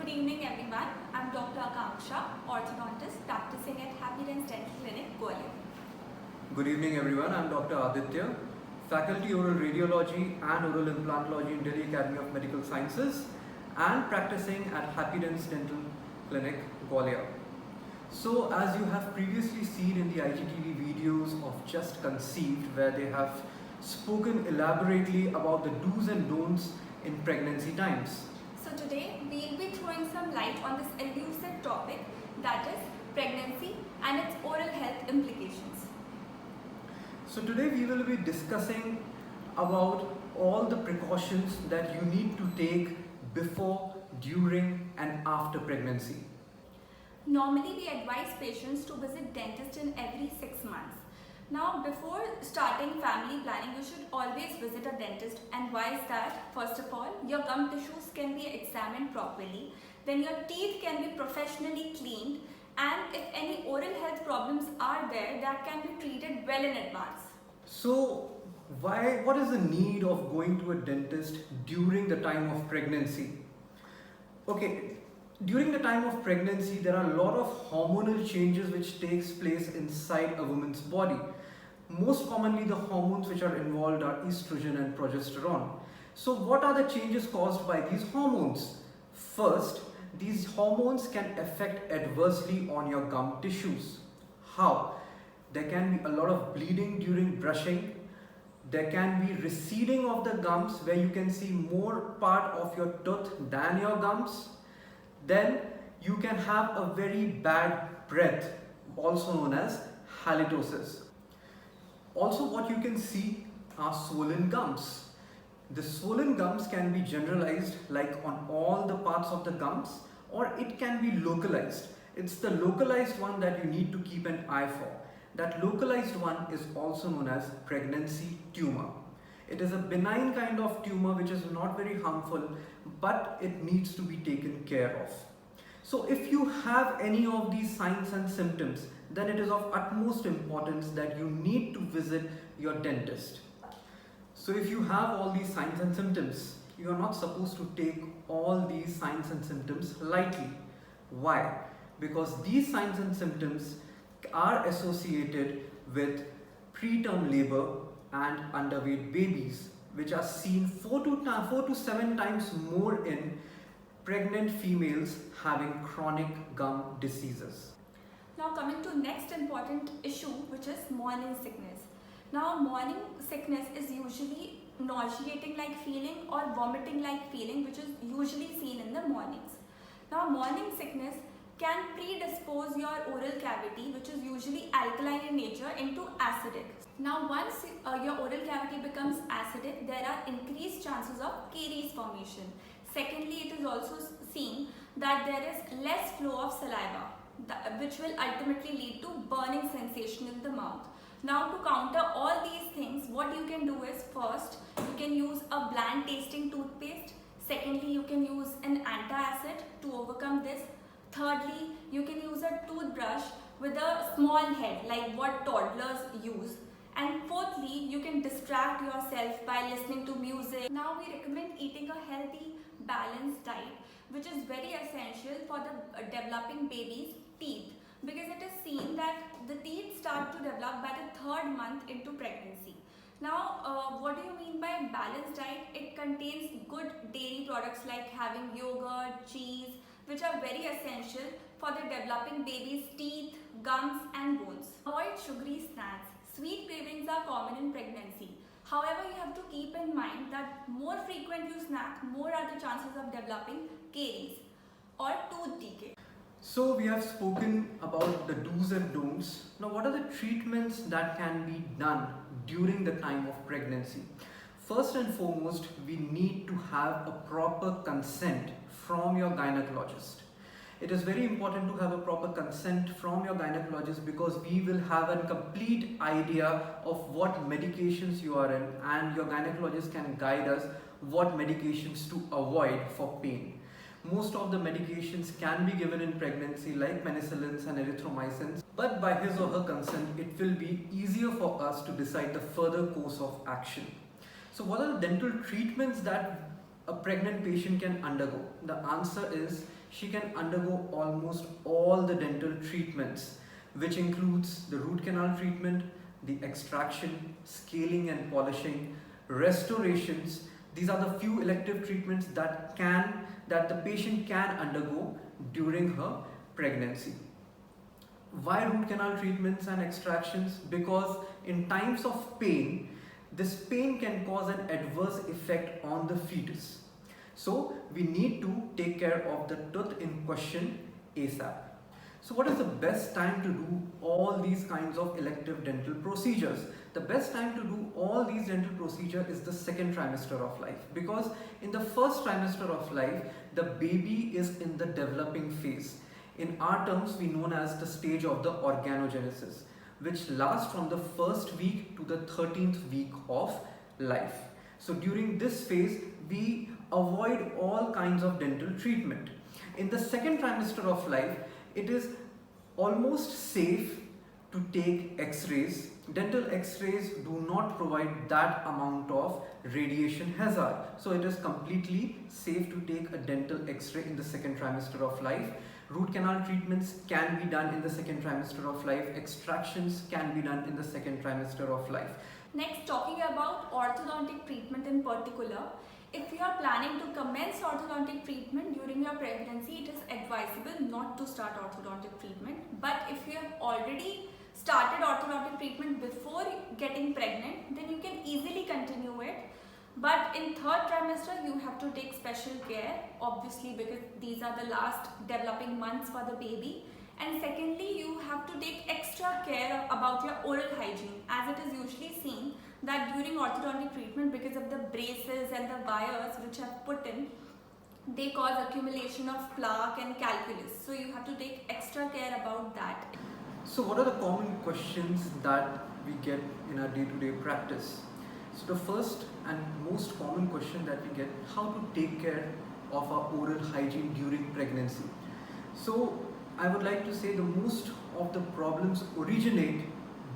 Good evening everyone. I'm Dr. Akanksha, orthodontist practicing at Happy Dents Dental Clinic, Gwalior. Good evening everyone, I'm Dr. Aditya, Faculty Oral Radiology and Oral Implantology in Delhi Academy of Medical Sciences and practicing at Happy Dents Dental Clinic, Gwalior. So as you have previously seen in the IGTV videos of Just Conceived, where they have spoken elaborately about the do's and don'ts in pregnancy times. So today we'll be throwing some light on this elusive topic, that is pregnancy and its oral health implications. So today we will be discussing about all the precautions that you need to take before, during and after pregnancy. Normally we advise patients to visit dentist in every 6 months. Now before starting family planning, you should always visit a dentist. And why is that? First of all, your gum tissues can be examined properly, then your teeth can be professionally cleaned, and if any oral health problems are there, that can be treated well in advance. So what is the need of going to a dentist during the time of pregnancy? Okay, during the time of pregnancy, there are a lot of hormonal changes which takes place inside a woman's body. Most commonly, the hormones which are involved are estrogen and progesterone. So what are the changes caused by these hormones? First, these hormones can affect adversely on your gum tissues. How? There can be a lot of bleeding during brushing. There can be receding of the gums where you can see more part of your tooth than your gums. Then you can have a very bad breath, also known as halitosis. Also, what you can see are swollen gums. The swollen gums can be generalized, like on all the parts of the gums, or it can be localized. It's the localized one that you need to keep an eye for. That localized one is also known as pregnancy tumor. It is a benign kind of tumor which is not very harmful, but it needs to be taken care of. So if you have any of these signs and symptoms, then it is of utmost importance that you need to visit your dentist. So if you have all these signs and symptoms, you are not supposed to take all these signs and symptoms lightly. Why? Because these signs and symptoms are associated with preterm labor and underweight babies, which are seen 4 to 7 times more in pregnant females having chronic gum diseases. Now coming to next important issue, which is morning sickness. Now morning sickness is usually nauseating like feeling or vomiting like feeling, which is usually seen in the mornings. Now morning sickness can predispose your oral cavity, which is usually alkaline in nature, into acidic. Now once your oral cavity becomes acidic, there are increased chances of caries formation. Secondly, it is also seen that there is less flow of saliva, which will ultimately lead to burning sensation in the mouth. Now to counter all these things, what you can do is, first, you can use a bland tasting toothpaste. Secondly, you can use an antacid to overcome this. Thirdly, you can use a toothbrush with a small head like what toddlers use. And fourthly, you can distract yourself by listening to music. Now we recommend eating a healthy, balanced diet, which is very essential for the developing baby's teeth, because it is seen that the teeth start to develop by the 3rd month into pregnancy. Now, what do you mean by balanced diet? It contains good dairy products like having yogurt, cheese, which are very essential for the developing baby's teeth, gums and bones. Avoid sugary snacks. Sweet cravings are common in pregnancy. However, you have to keep in mind that more frequent you snack, more are the chances of developing caries or tooth decay. So we have spoken about the do's and don'ts. Now what are the treatments that can be done during the time of pregnancy? First and foremost, we need to have a proper consent from your gynecologist. It is very important to have a proper consent from your gynecologist, because we will have a complete idea of what medications you are in, and your gynecologist can guide us what medications to avoid for pain. Most of the medications can be given in pregnancy like penicillins and erythromycins, but by his or her consent, it will be easier for us to decide the further course of action. So what are the dental treatments that a pregnant patient can undergo? The answer is she can undergo almost all the dental treatments, which includes the root canal treatment, the extraction, scaling and polishing, restorations. These are the few elective treatments that the patient can undergo during her pregnancy. Why root canal treatments and extractions? Because in times of pain, this pain can cause an adverse effect on the fetus. So we need to take care of the tooth in question ASAP. So what is the best time to do all these kinds of elective dental procedures? The best time to do all these dental procedures is the second trimester of life, because in the first trimester of life, the baby is in the developing phase. In our terms, we known as the stage of the organogenesis, which lasts from the first week to the 13th week of life. So during this phase, we avoid all kinds of dental treatment. In the second trimester of life, it is almost safe to take x-rays. Dental x-rays do not provide that amount of radiation hazard. So it is completely safe to take a dental x-ray in the second trimester of life. Root canal treatments can be done in the second trimester of life. Extractions can be done in the second trimester of life. Next, talking about orthodontic treatment in particular. If you are planning to commence orthodontic treatment during your pregnancy, it is advisable not to start orthodontic treatment. But if you have already started orthodontic treatment before getting pregnant, then you can easily continue it. But in third trimester, you have to take special care, obviously, because these are the last developing months for the baby. And secondly, you have to take extra care about your oral hygiene, as it is usually seen that during orthodontic treatment, because of the braces and the wires which are put in, they cause accumulation of plaque and calculus. So you have to take extra care about that. So what are the common questions that we get in our day-to-day practice? So the first and most common question that we get, how to take care of our oral hygiene during pregnancy. So I would like to say the most of the problems originate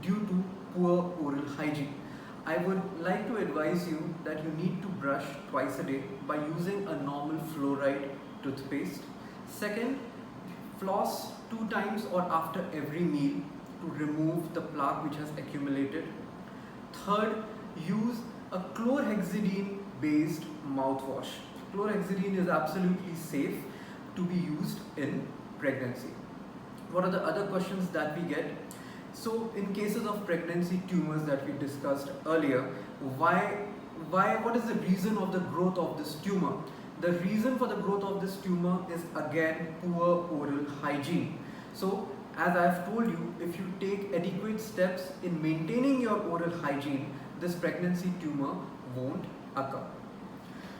due to poor oral hygiene. I would like to advise you that you need to brush twice a day by using a normal fluoride toothpaste. Second, floss 2 times or after every meal to remove the plaque which has accumulated. Third, use a chlorhexidine based mouthwash. Chlorhexidine is absolutely safe to be used in pregnancy. What are the other questions that we get? So in cases of pregnancy tumors that we discussed earlier, what is the reason of the growth of this tumor? The reason for the growth of this tumor is again poor oral hygiene. So as I have told you, if you take adequate steps in maintaining your oral hygiene, this pregnancy tumor won't occur.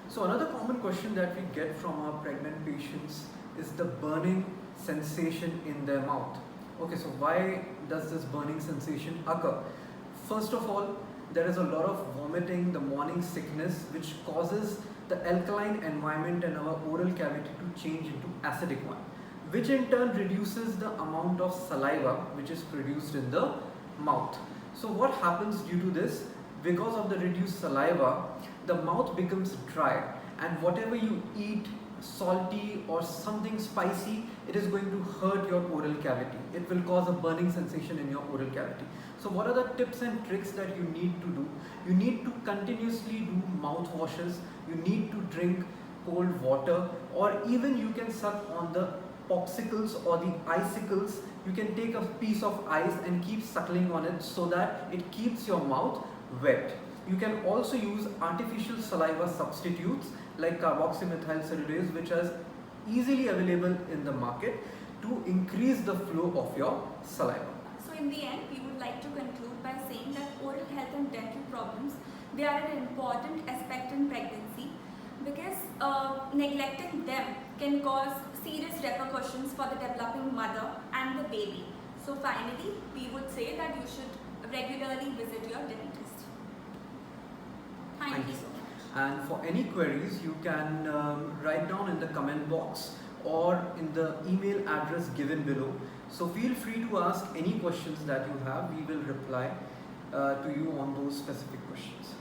So another common question that we get from our pregnant patients is the burning sensation in their mouth. Okay, so why does this burning sensation occur? First of all, there is a lot of vomiting, the morning sickness, which causes the alkaline environment in our oral cavity to change into acidic one, which in turn reduces the amount of saliva which is produced in the mouth. So what happens due to this? Because of the reduced saliva, the mouth becomes dry, and whatever you eat, salty or something spicy, it is going to hurt your oral cavity. It will cause a burning sensation in your oral cavity. So what are the tips and tricks that you need to do? You need to continuously do mouth washes. You need to drink cold water, or even you can suck on the popsicles or the icicles. You can take a piece of ice and keep suckling on it so that it keeps your mouth wet. You can also use artificial saliva substitutes like carboxymethylceridase, which is easily available in the market to increase the flow of your saliva. So in the end, we would like to conclude by saying that oral health and dental problems, they are an important aspect in pregnancy, because neglecting them can cause serious repercussions for the developing mother and the baby. So finally, we would say that you should regularly visit your dentist. Thank you so much. And for any queries, you can write down in the comment box or in the email address given below. So feel free to ask any questions that you have. We will reply to you on those specific questions.